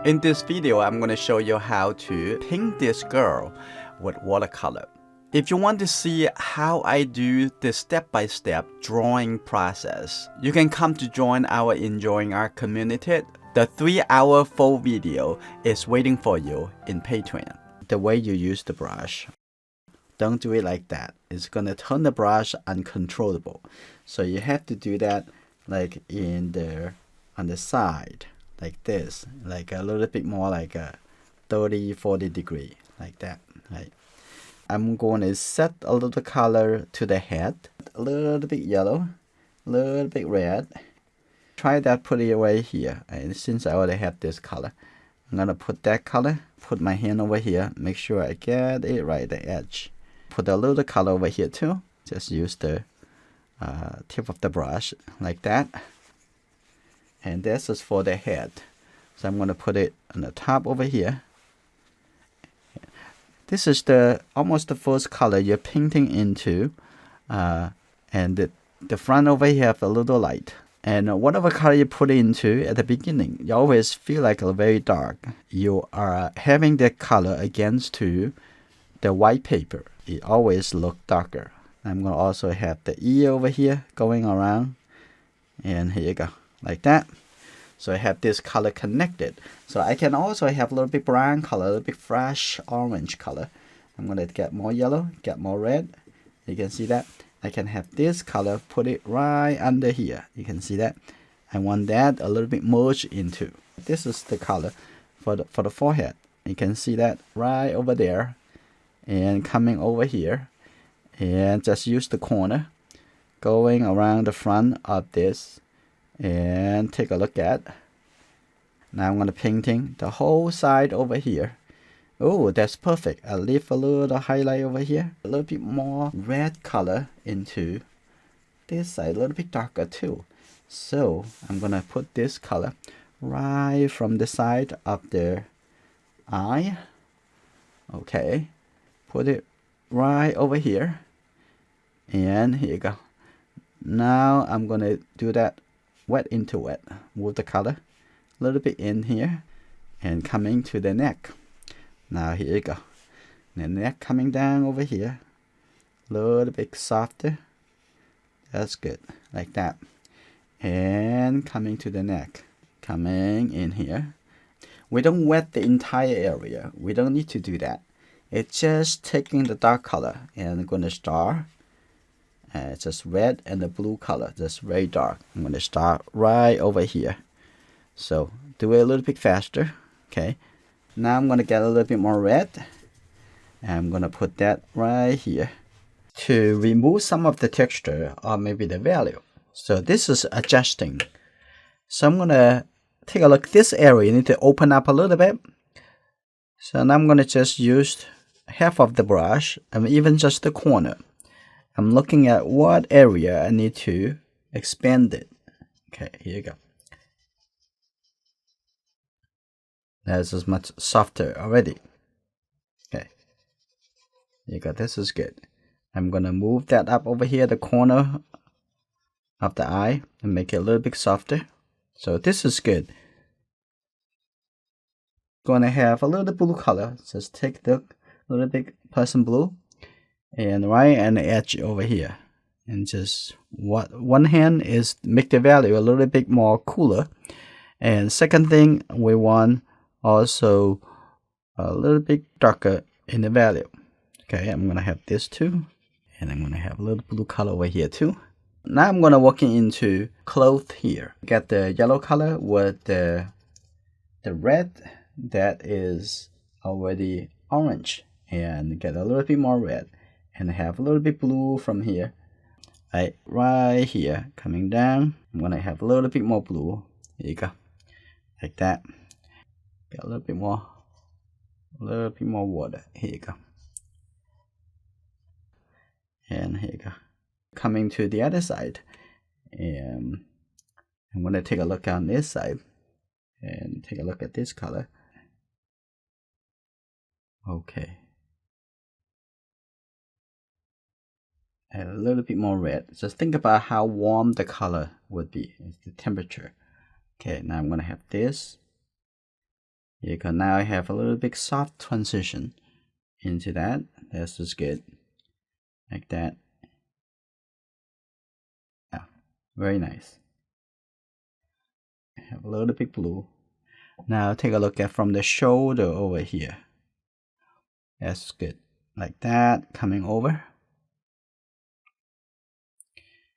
In this video, I'm going to show you how to paint this girl with watercolor. If you want to see how I do the step-by-step drawing process, you can come to join our Enjoying Art community. The 3-hour full video is waiting for you in Patreon. The way you use the brush, don't do it like that. It's going to turn the brush uncontrollable. So you have to do that like on the side. Like this, like a little bit more like a 30-40 degree, like that, right? I'm going to set a little color to the head, a little bit yellow, a little bit red. Try that, put it away here. And since I already have this color, I'm gonna put that color, put my hand over here, make sure I get it right, the edge. Put a little color over here too. Just use the tip of the brush, like that. And this is for the head. So I'm going to put it on the top over here. This is almost the first color you're painting into. And the front over here have a little light. And whatever color you put into at the beginning, you always feel like a very dark. You are having the color against to the white paper. It always look darker. I'm going to also have the ear over here going around. And here you go. Like that. So I have this color connected. So I can also have a little bit brown color, a little bit fresh orange color. I'm going to get more yellow, get more red. You can see that. I can have this color, put it right under here. You can see that. I want that a little bit merged into. This is the color for the forehead. You can see that right over there. And coming over here. And just use the corner. Going around the front of this. And take a look at. Now I'm going to painting the whole side over here. Oh, that's perfect. I'll leave a little highlight over here. A little bit more red color into this side. A little bit darker too. So I'm going to put this color right from the side of the eye. Okay. Put it right over here. And here you go. Now I'm going to do that wet into wet. Move the color a little bit in here and coming to the neck. Now here you go. The neck coming down over here. A little bit softer. That's good. Like that. And coming to the neck. Coming in here. We don't wet the entire area. We don't need to do that. It's just taking the dark color and going to start. It's just red and the blue color, just very dark. I'm going to start right over here. So do it a little bit faster. Okay. Now I'm going to get a little bit more red. And I'm going to put that right here to remove some of the texture or maybe the value. So this is adjusting. So I'm going to take a look. This area you need to open up a little bit. So now I'm going to just use half of the brush and even just the corner. I'm looking at what area I need to expand it. Okay, here you go. That's as much softer already. Okay. Here you go. This is good. I'm going to move that up over here, the corner of the eye, and make it a little bit softer. So this is good. Going to have a little blue color. Just take the little bit person blue. And right on the edge over here, and just one hand is make the value a little bit more cooler, and second thing we want also a little bit darker in the value. Okay, I'm gonna have this too, and I'm gonna have a little blue color over here too. Now I'm gonna work into clothes here. Get the yellow color with the red that is already orange, and get a little bit more red. And have a little bit blue from here. Right here, coming down. I'm going to have a little bit more blue. Here you go. Like that. Get a little bit more water. Here you go. And here you go. Coming to the other side. And I'm going to take a look on this side. And take a look at this color. Okay. Add a little bit more red. Just think about how warm the color would be. It's the temperature. Okay, now I'm going to have this. You can now have a little bit soft transition into that. This is good. Like that. Yeah, very nice. Have a little bit blue. Now take a look at from the shoulder over here. That's good. Like that, coming over.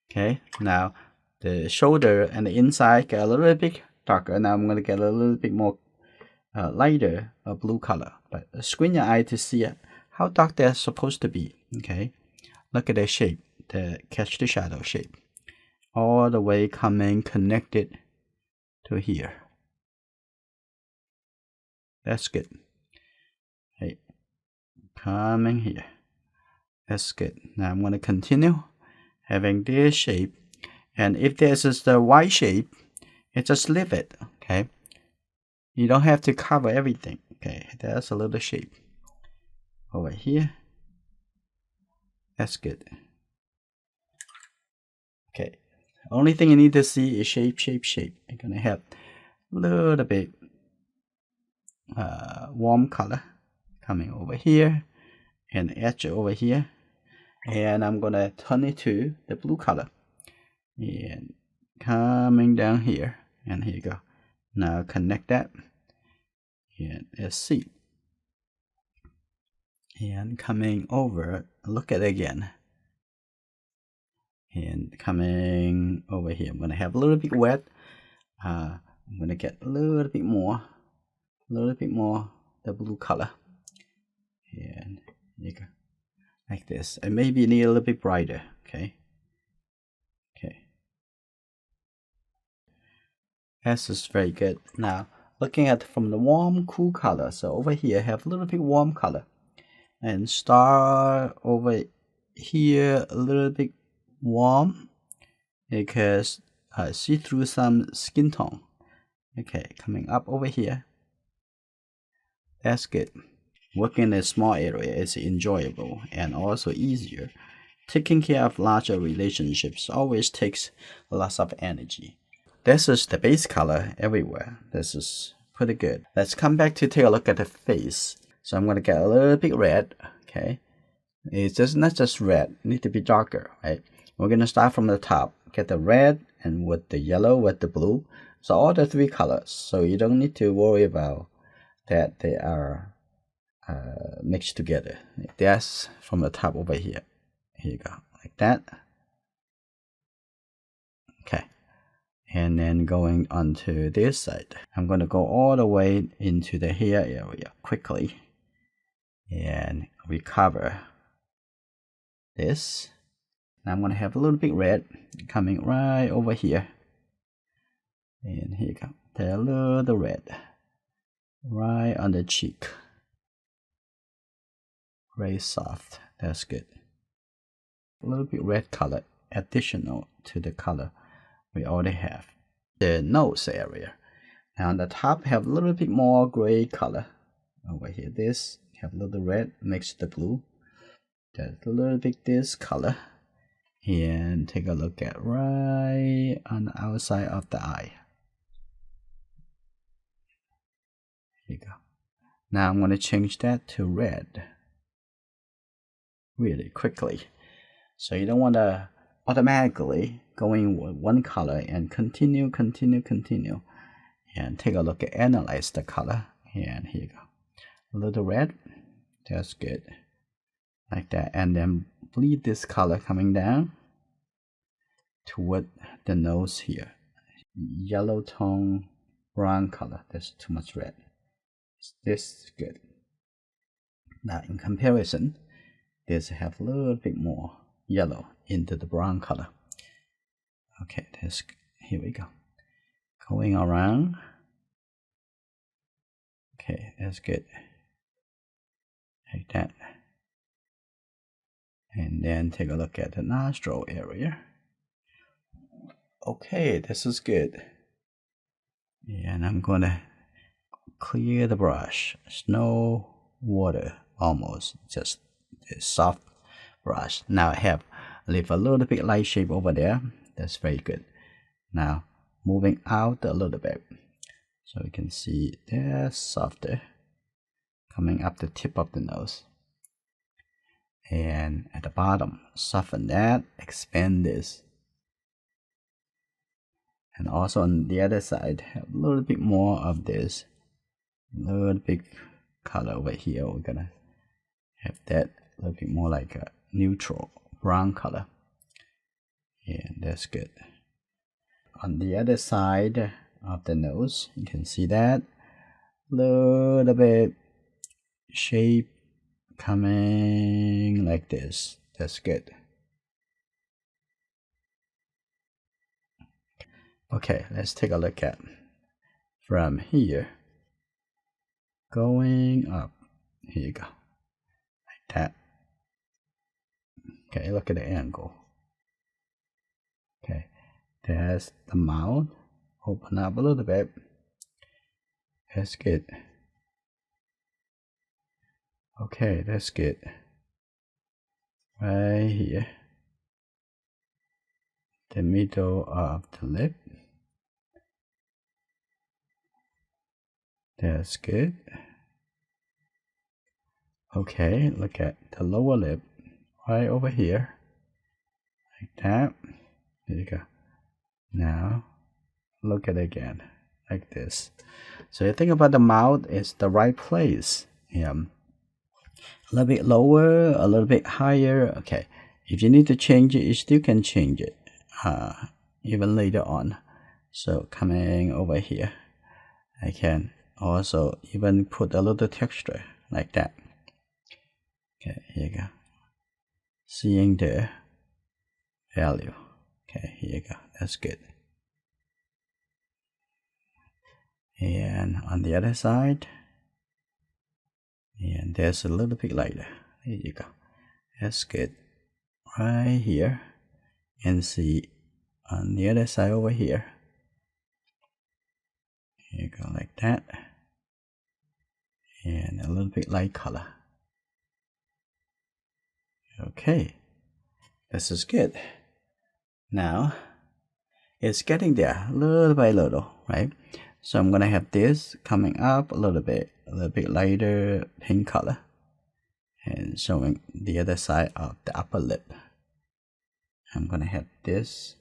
Okay, now the shoulder and the inside get a little bit darker. Now I'm going to get a little bit more lighter blue color. But squint your eye to see how dark they're supposed to be. Okay, look at the shape, catch the shadow shape. All the way coming connected to here. That's good. Okay, coming here. That's good. Now I'm going to continue having this shape. And if this is the white shape, you just leave it. Okay. You don't have to cover everything. Okay, there's a little shape over here. That's good. Okay. Only thing you need to see is shape, shape, shape. You're gonna have a little bit warm color coming over here and edge over here. And I'm gonna turn it to the blue color and coming down here, and here you go. Now connect that, and let's see. And coming over, look at it again. And coming over here, I'm gonna have a little bit wet. I'm gonna get a little bit more the blue color. And here you go. Like this. And maybe need a little bit brighter, okay? Okay. This is very good. Now, looking at from the warm, cool color. So over here, have a little bit warm color. And start over here a little bit warm because I see through some skin tone. Okay, coming up over here. That's good. Working in a small area is enjoyable and also easier. Taking care of larger relationships always takes lots of energy. This is the base color everywhere. This is pretty good. Let's come back to take a look at the face. So I'm going to get a little bit red. Okay, it's just not just red. It needs to be darker, right? We're going to start from the top. Get the red and with the yellow, with the blue. So all the three colors. So you don't need to worry about that they are mixed together. That's from the top over here. Here you go, like that. Okay, and then going onto this side, I'm going to go all the way into the hair area quickly and recover this. Now I'm going to have a little bit red coming right over here, and here you go, the little red right on the cheek. Very soft. That's good. A little bit red color additional to the color we already have. The nose area. Now on the top have a little bit more gray color. Over here this have a little red mixed with the blue. There's a little bit this color. And take a look at right on the outside of the eye. Here you go. Now I'm going to change that to red really quickly. So you don't want to automatically go in with one color and continue. And take a look at analyze the color. And here you go. A little red. That's good. Like that. And then bleed this color coming down toward the nose here. Yellow tone, brown color. That's too much red. This is good. Now in comparison, this have a little bit more yellow into the brown color. Okay, here we go. Going around. Okay, that's good. Like that. And then take a look at the nostril area. Okay, this is good. And I'm gonna clear the brush. Snow, water, almost just a soft brush. Now I have leave a little bit light shape over there. That's very good. Now moving out a little bit. So you can see they're softer coming up the tip of the nose. And at the bottom, soften that, expand this. And also on the other side, have a little bit more of this. A little bit color over here. We're gonna have that a little bit more like a neutral brown color. Yeah, that's good. On the other side of the nose, you can see that little bit shape coming like this. That's good. Okay, let's take a look at from here going up. Here you go, like that. Okay, look at the angle. Okay, there's the mouth. Open up a little bit. That's good. Okay, that's good. Right here, the middle of the lip. That's good. Okay, look at the lower lip right over here, like that. There you go. Now look at it again, like this. So you think about the mouth is the right place. Yeah. A little bit lower, a little bit higher. Okay. If you need to change it, you still can change it even later on. So coming over here, I can also even put a little texture like that. Okay, here you go. Seeing the value. Okay, here you go. That's good. And on the other side, and there's a little bit lighter. There you go. That's good. Right here, and see on the other side over here. Here you go, like that. And a little bit light color. Okay, this is good. Now it's getting there little by little, right? So I'm gonna have this coming up a little bit lighter pink color, and showing the other side of the upper lip. I'm gonna have this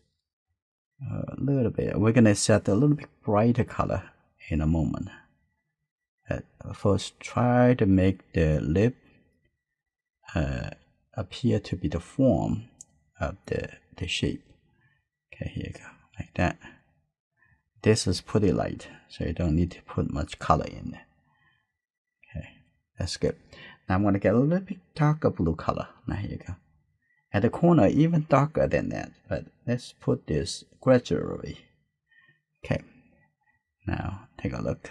a little bit. We're gonna set a little bit brighter color in a moment. But first, try to make the lip appear to be the form of the shape. Okay, here you go, like that. This is pretty light, so you don't need to put much color in there. Okay, that's good. Now I'm going to get a little bit darker blue color. Now here you go. At the corner, even darker than that, but let's put this gradually. Okay, now take a look.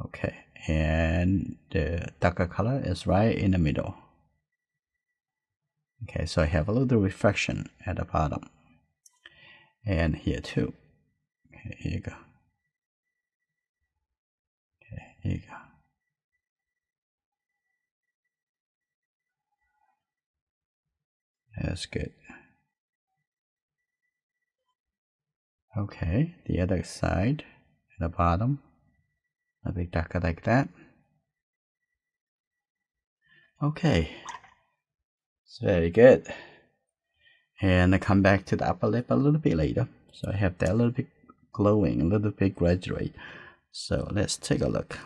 Okay, and the darker color is right in the middle. Okay, so I have a little reflection at the bottom. And here too. Okay, here you go. Okay, here you go. That's good. Okay, the other side at the bottom, a bit darker like that. Okay, it's very good. And I come back to the upper lip a little bit later. So I have that a little bit glowing, a little bit graduate. So let's take a look.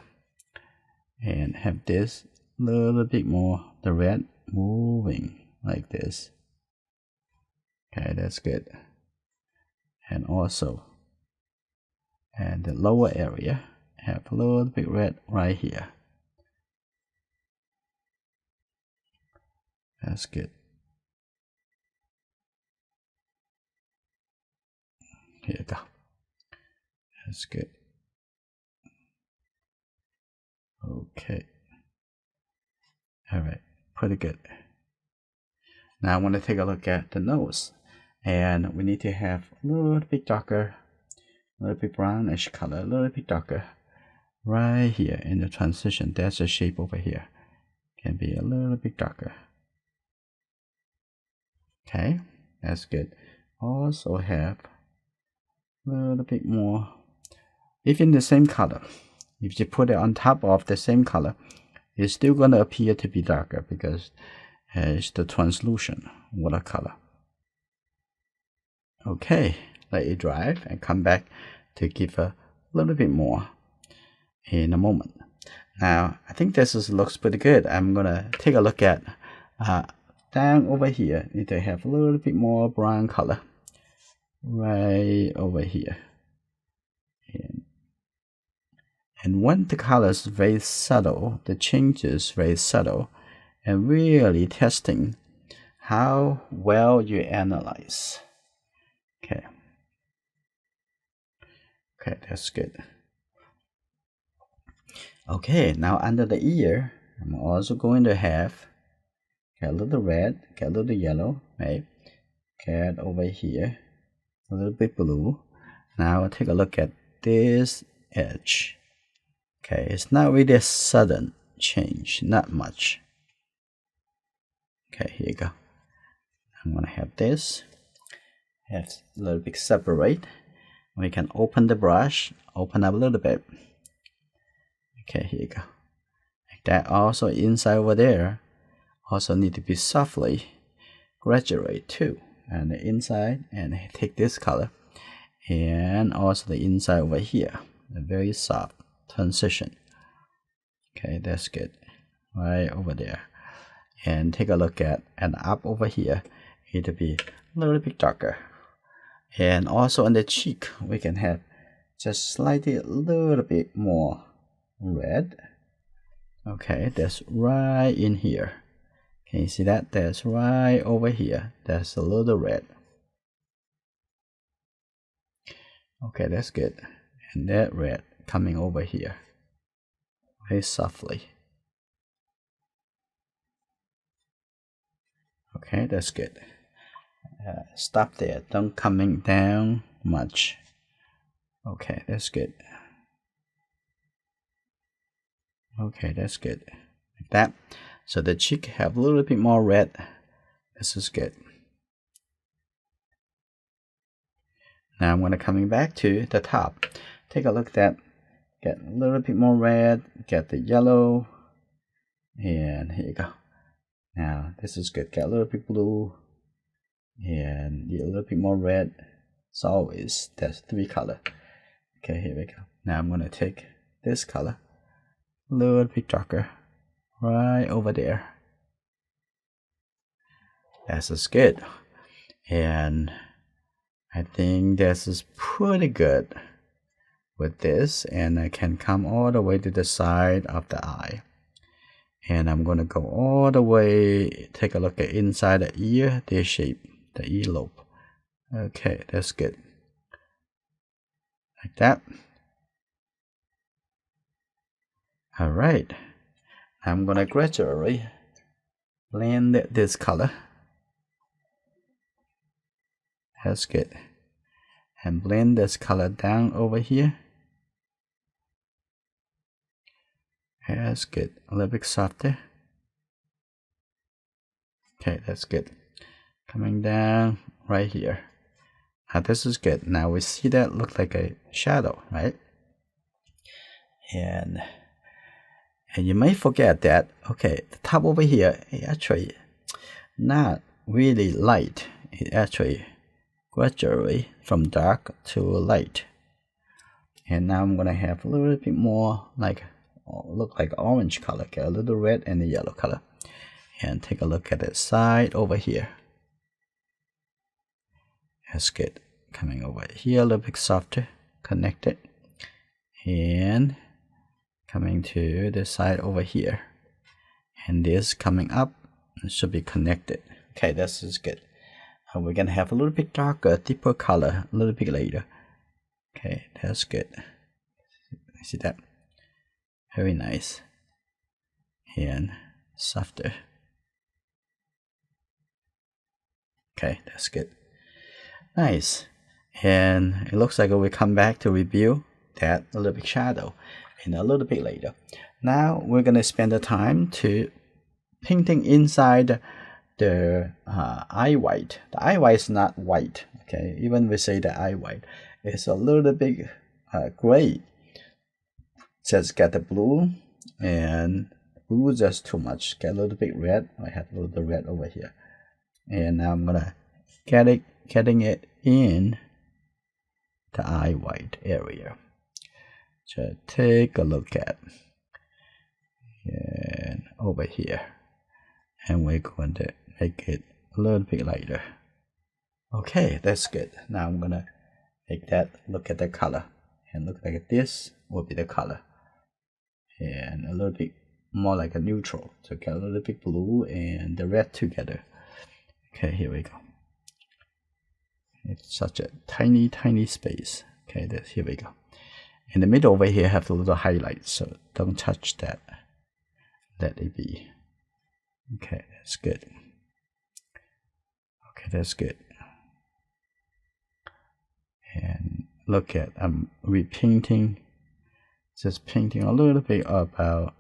And have this little bit more, the red moving like this. Okay, that's good. And also, and the lower area have a little bit red right here. That's good. Here you go. That's good. Okay. All right, pretty good. Now I want to take a look at the nose, and we need to have a little bit darker, a little bit brownish color, a little bit darker right here in the transition. That's a shape over here. Can be a little bit darker. Okay, that's good. Also have a little bit more. If in the same color, if you put it on top of the same color, it's still going to appear to be darker because it's the translucent watercolor. Okay, let it dry and come back to give a little bit more in a moment. Now, I think looks pretty good. I'm going to take a look at down over here. Need to have a little bit more brown color right over here. And when the color is very subtle, the change is very subtle, and really testing how well you analyze. Okay. Okay, that's good. Okay, now under the ear, I'm also going to have a little red, a little yellow, right? Get over here, a little bit blue. Now take a look at this edge. Okay, it's not really a sudden change, not much. Okay, here you go. I'm gonna have this. Have a little bit separate. We can open the brush, open up a little bit. Okay, here you go. Like that. Also inside over there, also need to be softly graduate too. And the inside, and take this color, and also the inside over here, a very soft transition. Okay, that's good. Right over there. And take a look at and up over here, it'll be a little bit darker. And also on the cheek, we can have just slightly a little bit more red. Okay, that's right in here. Can you see that? That's right over here. That's a little red. Okay, that's good. And that red coming over here very softly. Okay, that's good. Stop there. Don't coming down much. Okay, that's good. Okay, that's good. Like that. So the cheek have a little bit more red. This is good. Now I'm going to coming back to the top. Take a look at that. Get a little bit more red. Get the yellow. And here you go. Now this is good. Get a little bit blue. And a little bit more red. As always, there's 3 color. Okay, here we go. Now I'm going to take this color. A little bit darker. Right over there. This is good. And I think this is pretty good with this, and I can come all the way to the side of the eye. And I'm going to go all the way, take a look at inside the ear, this shape, the earlobe. Okay, that's good. Like that. Alright. I'm going to gradually blend this color. That's good. And blend this color down over here. That's good. A little bit softer. Okay, that's good. Coming down right here. Now this is good. Now we see that look like a shadow, right? And you may forget that, okay, the top over here is actually not really light. It actually gradually from dark to light. And now I'm gonna have a little bit more like, look like orange color, get a little red and a yellow color. And take a look at the side over here. That's good. Coming over here a little bit softer, connected. And coming to the side over here. And this coming up should be connected. Okay, this is good. We're gonna have a little bit darker, deeper color a little bit later. Okay, that's good. See that? Very nice. And softer. Okay, that's good. Nice. And it looks like we come back to review that a little bit shadow in a little bit later. Now we're gonna spend the time to painting inside the eye white. The eye white is not white. Okay, even we say the eye white, It's a little bit gray. Just get the blue, and blue just too much. Get a little bit red. I have a little bit red over here, and now I'm gonna getting it in the eye white area. Just take a look at, and over here, and we're going to make it a little bit lighter. Okay, that's good. Now I'm gonna make that look at the color, and look like this will be the color, and a little bit more like a neutral. So get a little bit blue and the red together. Okay, here we go. It's such a tiny space. Okay, here we go. In the middle over here have a little highlight, so don't touch that. Let it be. Okay, that's good. Okay, that's good. And look at, I'm repainting, just painting a little bit about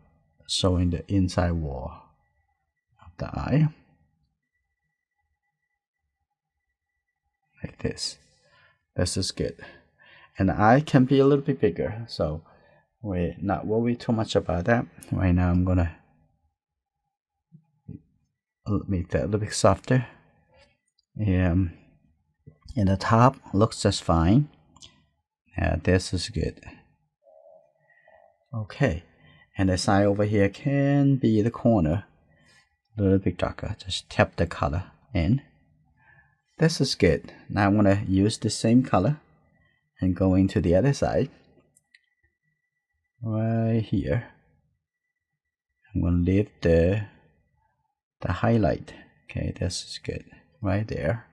showing the inside wall of the eye. Like this. This is good. And the eye can be a little bit bigger, so we're not worried too much about that. Right now I'm gonna make that a little bit softer. And the top looks just fine. Yeah, this is good. Okay, and the side over here can be the corner a little bit darker. Just tap the color in. This is good. Now I'm gonna use the same color and go into the other side. Right here. I'm gonna leave the highlight. Okay, this is good. Right there.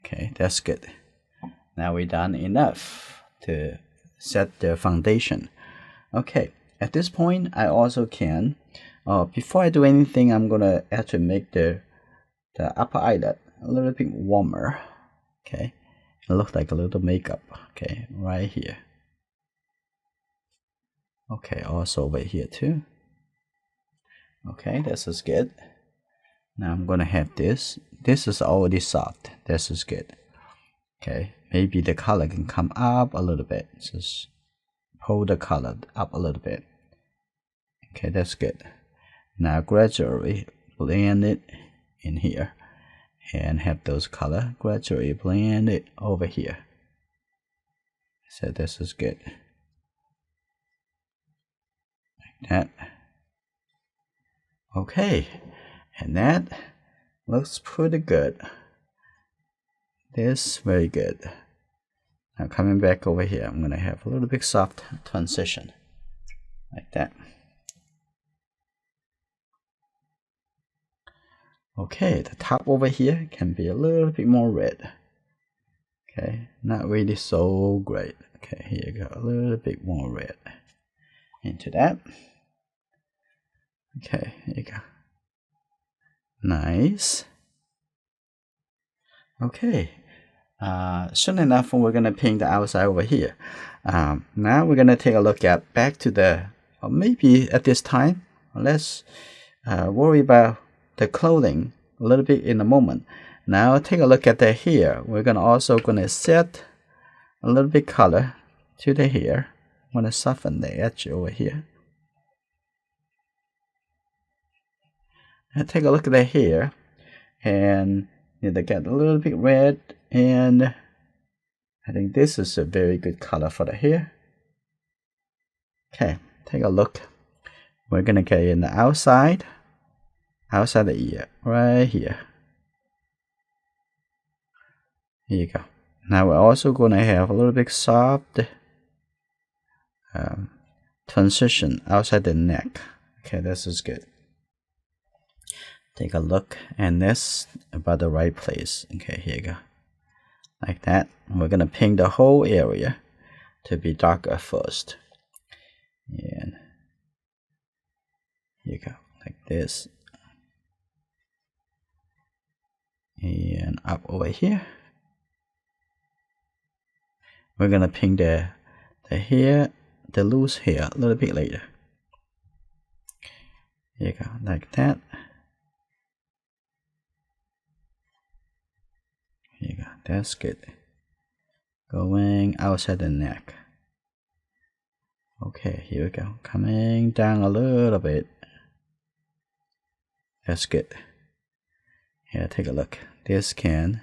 Okay, that's good. Now we're done enough to set the foundation. Okay, at this point I also can, before I do anything, I'm gonna actually make the upper eyelid a little bit warmer. Okay, it looks like a little makeup. Okay, right here. Okay, also over here too. Okay, this is good. Now I'm gonna have this. This is already soft. This is good. Okay, maybe the color can come up a little bit. Just pull the color up a little bit. Okay, that's good. Now gradually blend it in here and have those color gradually blend it over here. So this is good. Like that. Okay, and that looks pretty good. This very good. Now coming back over here, I'm gonna have a little bit soft transition like that. Okay, the top over here can be a little bit more red. Okay, not really so great. Okay, here you go, a little bit more red into that. Okay, here you go. Nice. Okay, soon enough we're gonna paint the outside over here. Now we're gonna take a look at back to the, maybe at this time, let's worry about the clothing a little bit in a moment. Now take a look at the hair. We're also gonna set a little bit color to the hair. I'm gonna soften the edge over here. Now take a look at the hair, and they get a little bit red, and I think this is a very good color for the hair. Okay, take a look. We're gonna get in the outside the ear, right here. Here you go. Now we're also gonna have a little bit soft transition outside the neck. Okay, this is good. Take a look, and that's about the right place. Okay, here you go. Like that. We're gonna paint the whole area to be darker first. And here you go, like this. And up over here. We're gonna paint the hair, the loose hair a little bit later. Here you go, like that. Here you go, that's good. going outside the neck. Okay, here we go. Coming down a little bit. That's good. Here, take a look. This can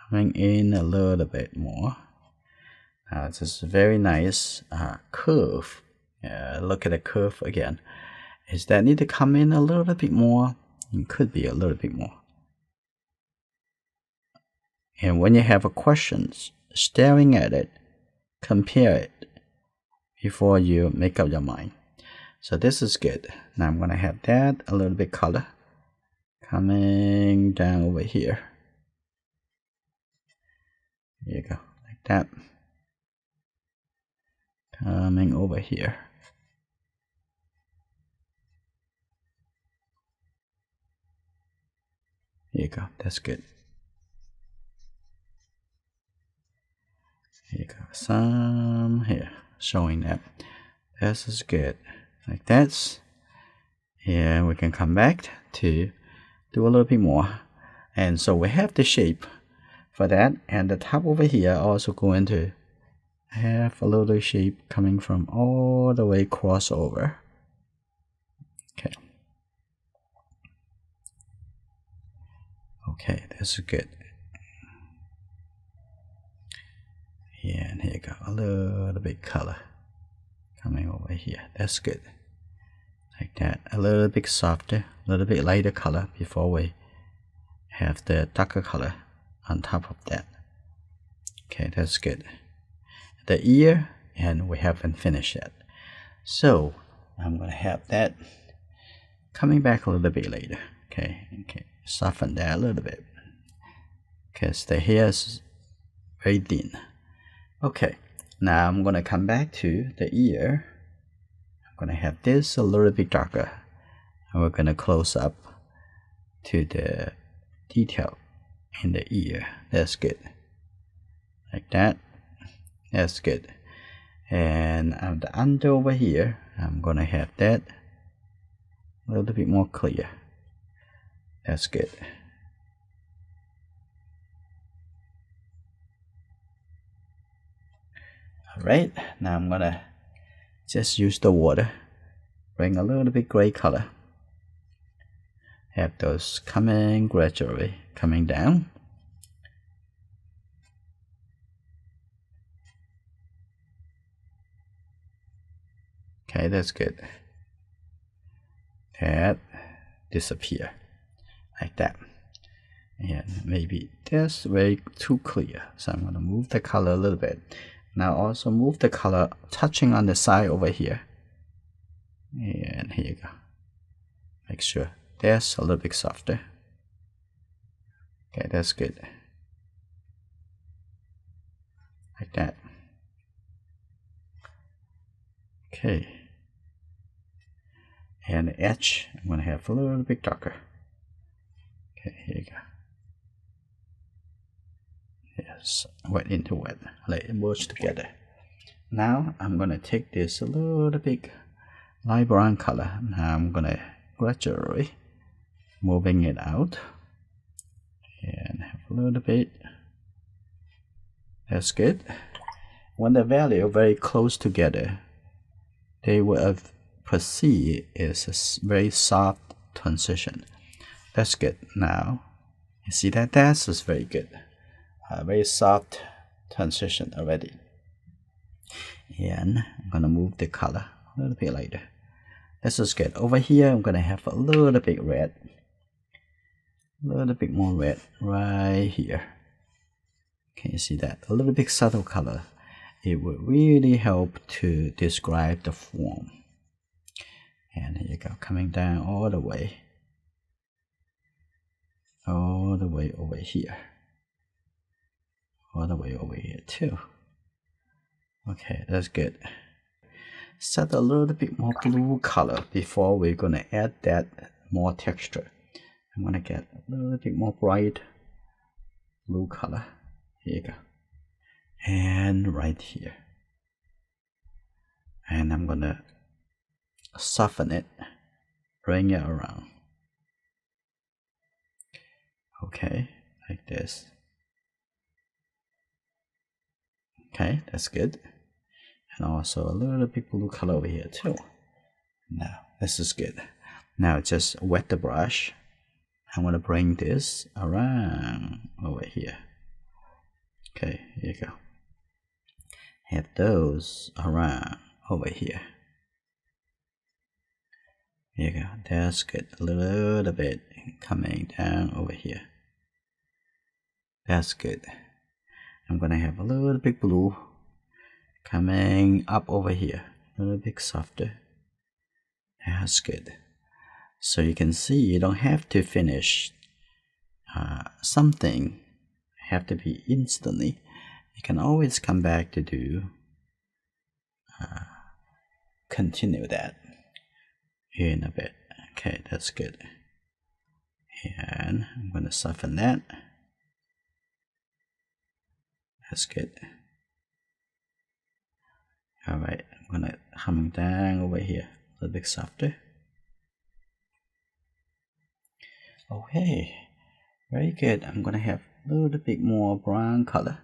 coming in a little bit more. Now this is a very nice curve. Look at the curve again. Is that need to come in a little bit more? It could be a little bit more. And when you have a questions, staring at it, compare it before you make up your mind. So this is good. Now I'm gonna have that a little bit color coming down over here. There you go, like that. Coming over here. Here you go, that's good. Here you go, some here showing that. This is good, like that. And we can come back to do a little bit more. And so we have the shape for that, and the top over here also going to have a little shape coming from all the way crossover. Okay. Okay, that's good. Yeah, and here you go, a little bit color coming over here. That's good. Like that, a little bit softer, a little bit lighter color before we have the darker color on top of that. Okay, that's good. The ear, and we haven't finished yet. So I'm gonna have that coming back a little bit later. Okay, soften that a little bit because the hair is very thin. Okay, now I'm gonna come back to the ear. I'm gonna have this a little bit darker, and we're gonna close up to the detail in the ear. That's good, like that. That's good. And on the under over here, I'm gonna have that a little bit more clear. That's good. Alright, now I'm gonna just use the water, bring a little bit gray color, have those coming gradually coming down. Okay, that's good. That disappear like that. And maybe that's way too clear, so I'm gonna move the color a little bit. Now also move the color touching on the side over here. And here you go. Make sure that's a little bit softer. Okay, that's good. Like that. Okay. And the edge, I'm gonna have a little bit darker. Okay, here you go. Yes, wet into wet. Let it merge together. Now I'm gonna take this a little bit light brown color. Now I'm gonna gradually moving it out and have a little bit. That's good. When the value very close together, they will perceive is a very soft transition. That's good. Now you see that that's very good. Very soft transition already. And I'm gonna move the color a little bit later. This is good. Over here I'm gonna have a little bit red, a little bit more red right here. Can you see that? A little bit subtle color. It will really help to describe the form. And here you go, coming down all the way over here, all the way over here too. Okay, that's good. Set a little bit more blue color before we're gonna add that more texture. I'm gonna get a little bit more bright blue color. Here you go. And right here. And I'm gonna soften it, bring it around. Okay, like this. Okay, that's good. And also a little bit blue color over here too. Now, this is good. Now just wet the brush. I want to bring this around over here. Okay, here you go. Have those around over here. Here you go. That's good. A little bit coming down over here. That's good. I'm gonna have a little bit blue coming up over here. A little bit softer. That's good. So you can see you don't have to finish something have to be instantly. You can always come back to do continue that in a bit. Okay, that's good. And I'm going to soften that. That's good. Alright, I'm going to come down over here a little bit softer. Okay, very good. I'm going to have a little bit more brown color.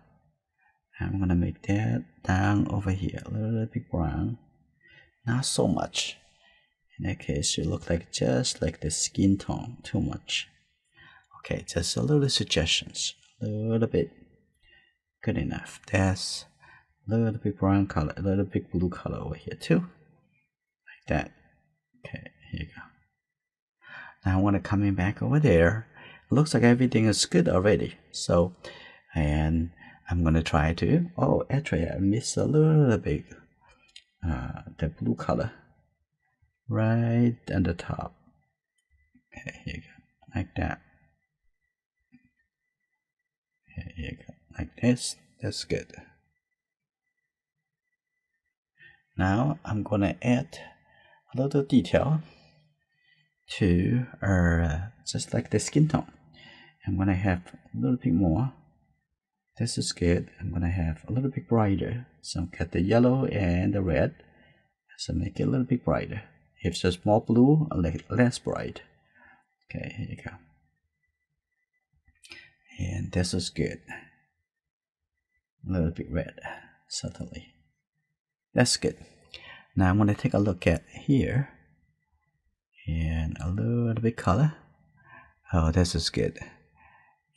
I'm going to make that down over here, a little bit brown. Not so much. In that case, you look like just like the skin tone, too much. Okay, just a little suggestions, a little bit. Good enough. That's a little bit brown color, a little bit blue color over here too. Like that. Okay, here you go. Now I want to coming back over there. It looks like everything is good already. So, and I'm going to try to, oh, actually I missed a little bit the blue color right at the top. Okay, here you go. Like that. Okay, here you go. Like this. That's good. Now I'm going to add a little detail to just like the skin tone. I'm going to have a little bit more. This is good. I'm going to have a little bit brighter. So get the yellow and the red. So make it a little bit brighter. If it's just more blue, a little less bright. Okay, here you go. And this is good. A little bit red, certainly. That's good. Now I'm going to take a look at here. And a little bit color. Oh, this is good.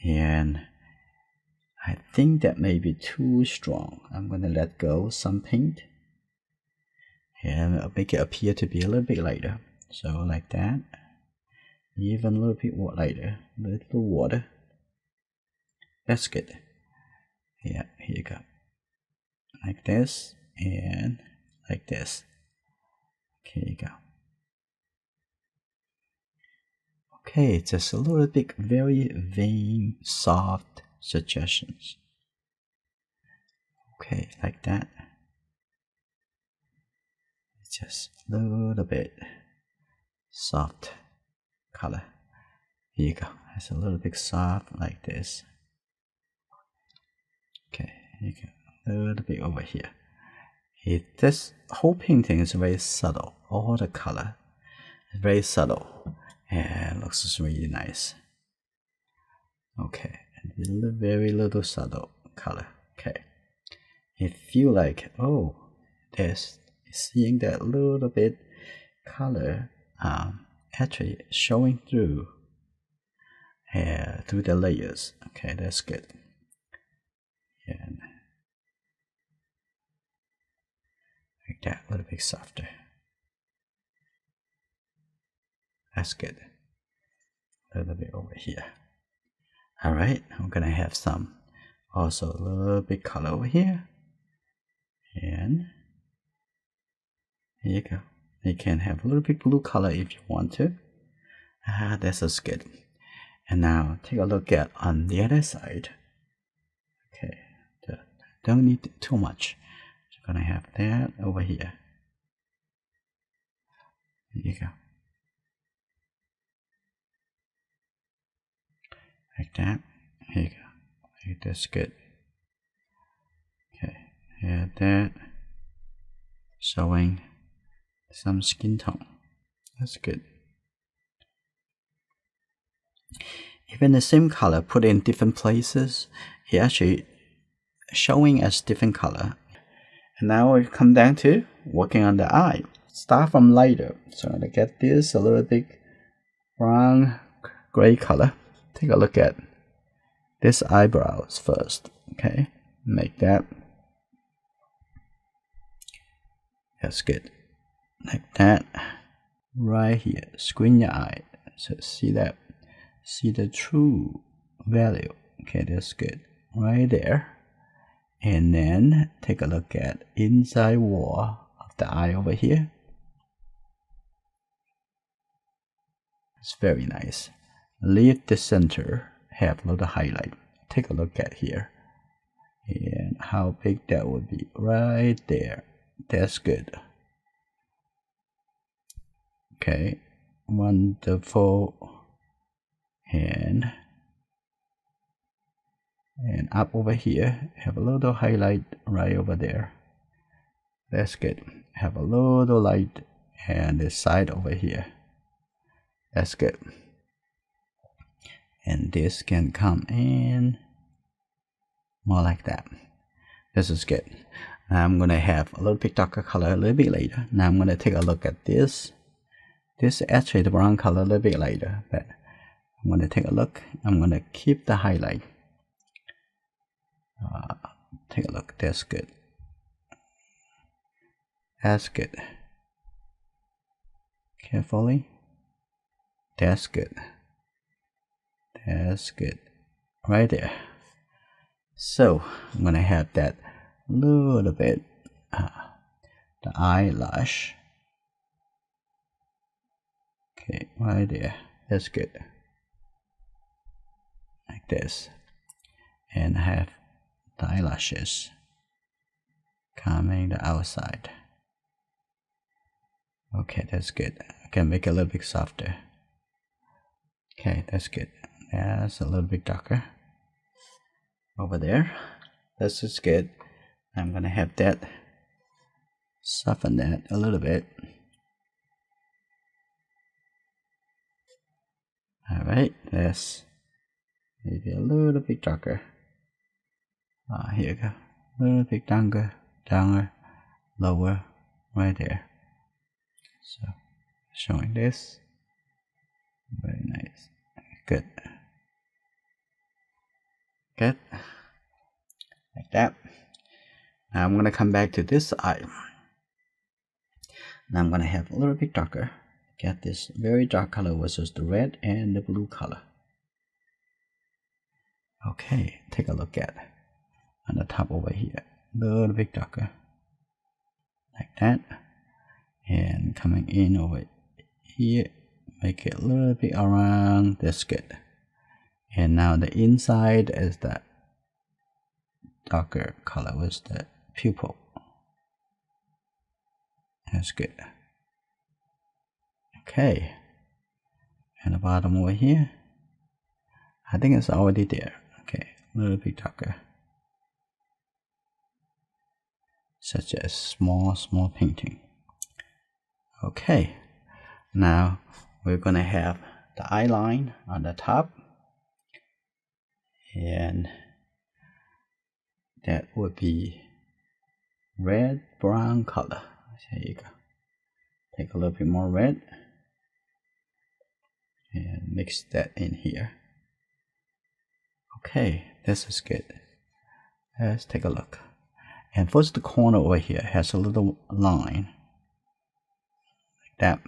And I think that may be too strong. I'm going to let go some paint. And make it appear to be a little bit lighter. So like that. Even a little bit lighter. A little water. That's good. Yeah, here you go. Like this. And like this. Okay, here you go. Okay, just a little bit very vain, soft suggestions. Okay, like that. Just a little bit soft color. Here you go. It's a little bit soft like this. Okay, here you go. A little bit over here. This whole painting is very subtle. All the color is very subtle. And looks just really nice. Okay, and very little subtle color. Okay, it feel like, oh, there's seeing that little bit color actually showing through the layers. Okay, that's good. And like that, a little bit softer. That's good. A little bit over here. Alright, I'm gonna have some also a little bit color over here. And here you go. You can have a little bit blue color if you want to. This is good. And now take a look at on the other side. Okay, don't need too much. Just gonna have that over here. There you go. Like that. Here you go. That's good. Okay, have that showing some skin tone. That's good. Even the same color put in different places, it actually showing as different color. And now we come down to working on the eye. Start from lighter. So I'm going to get this a little bit brown gray color. Take a look at this eyebrows first. Okay, make that. That's good. Like that. Right here. Squint your eye. So see that. See the true value. Okay, that's good. Right there. And then take a look at inside wall of the eye over here. It's very nice. Leave the center, have a little highlight. Take a look at here. And how big that would be. Right there. That's good. Okay. Wonderful. And up over here, have a little highlight right over there. That's good. Have a little light and this side over here. That's good. And this can come in more like that. This is good. Now I'm gonna have a little bit darker color a little bit later. Now I'm gonna take a look at this. This actually the brown color a little bit later, but I'm gonna take a look. I'm gonna keep the highlight. Take a look. That's good. That's good. Carefully. That's good. That's good. Right there. So I'm gonna have that little bit the eyelash. Okay, right there. That's good. Like this. And have the eyelashes coming the outside. Okay, that's good. I can make it a little bit softer. Okay, that's good. That's a little bit darker over there. This is good. I'm gonna have that soften that a little bit. All right, that's maybe a little bit darker. Here you go. A little bit darker, lower, right there. So, showing this. Very nice. Good. Good. Like that. Now I'm going to come back to this eye. Now I'm going to have a little bit darker. Get this very dark color versus the red and the blue color. Okay, take a look at on the top over here. A little bit darker. Like that. And coming in over here. Make it a little bit around. That's good. And now the inside is the darker color with the pupil. That's good. Okay. And the bottom over here. I think it's already there. Okay. A little bit darker. Such as small painting. Okay. Now we're gonna have the eye line on the top, and that would be red brown color. There you go. Take a little bit more red and mix that in here. Okay, this is good. Let's take a look. And first the corner over here has a little line like that.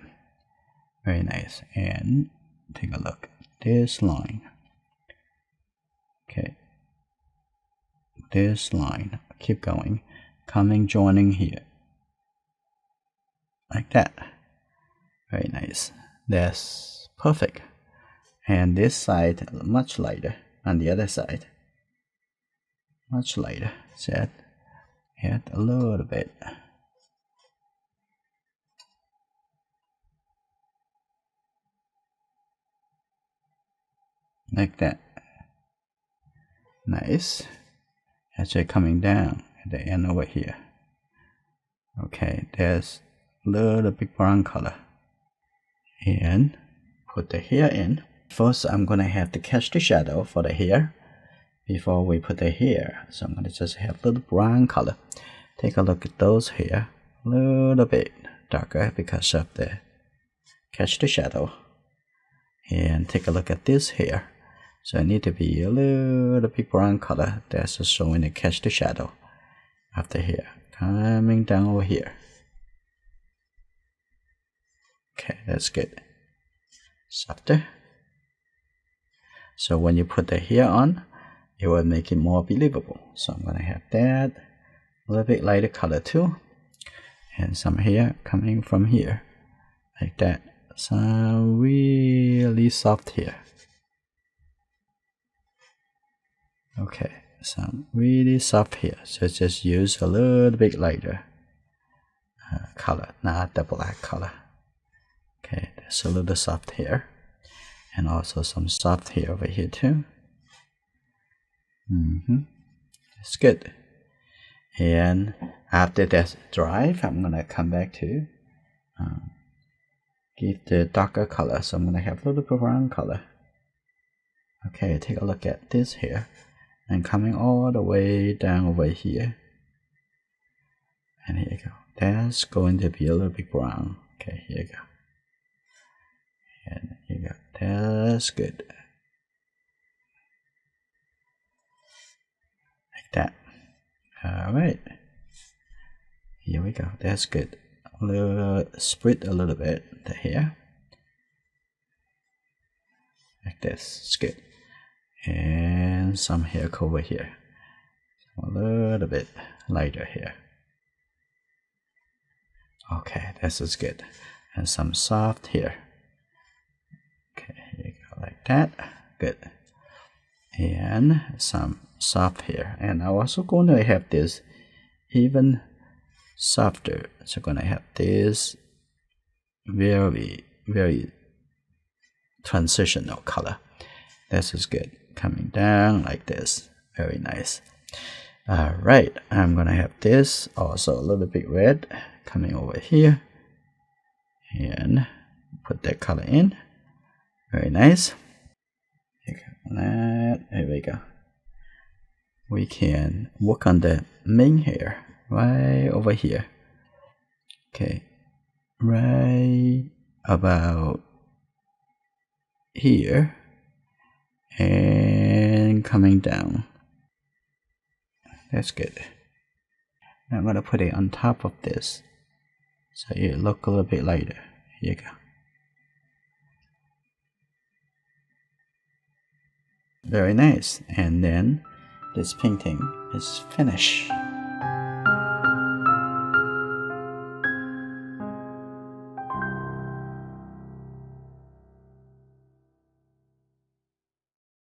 Very nice. And take a look. This line. Okay. This line. Keep going. Coming, joining here. Like that. Very nice. That's perfect. And this side much lighter. On the other side. Much lighter. Set. Add a little bit. Like that. Nice. Actually coming down at the end over here. Okay, there's a little bit brown color. And put the hair in. First I'm gonna have to catch the shadow for the hair. before we put the hair. So I'm going to just have a little brown color. Take a look at those here, a little bit darker because of the catch the shadow. And take a look at this here. So I need to be a little bit brown color. That's showing the catch the shadow of the hair coming down over here. Okay, that's good. Softer. So when you put the hair on, it will make it more believable. So I'm gonna have that a little bit lighter color too, and some hair coming from here like that. Some really soft hair. Okay, some really soft hair. So just use a little bit lighter color, not the black color. Okay, there's a little soft hair, and also some soft hair over here too. That's good. And after that's dry, I'm gonna come back to give the darker color. So I'm gonna have a little bit brown color. Okay, take a look at this here, and coming all the way down over here. And here you go. That's going to be a little bit brown. Okay, here you go. And here you go. That's good. Like that. Alright. Here we go. That's good. A little, split a little bit the hair. Like this. It's good. And some hair over here. A little bit lighter here. Okay, this is good. And some soft hair. Okay, here you go, like that. Good. And some soft hair. And I'm also going to have this even softer. So I'm going to have this very, very transitional color. This is good. Coming down like this. Very nice. Alright, I'm going to have this also a little bit red coming over here. And put that color in. Very nice. Here we go. We can work on the main hair right over here. Okay, right about here and coming down. That's good. Now I'm gonna put it on top of this so it look a little bit lighter. Here you go. Very nice. And then this painting is finished.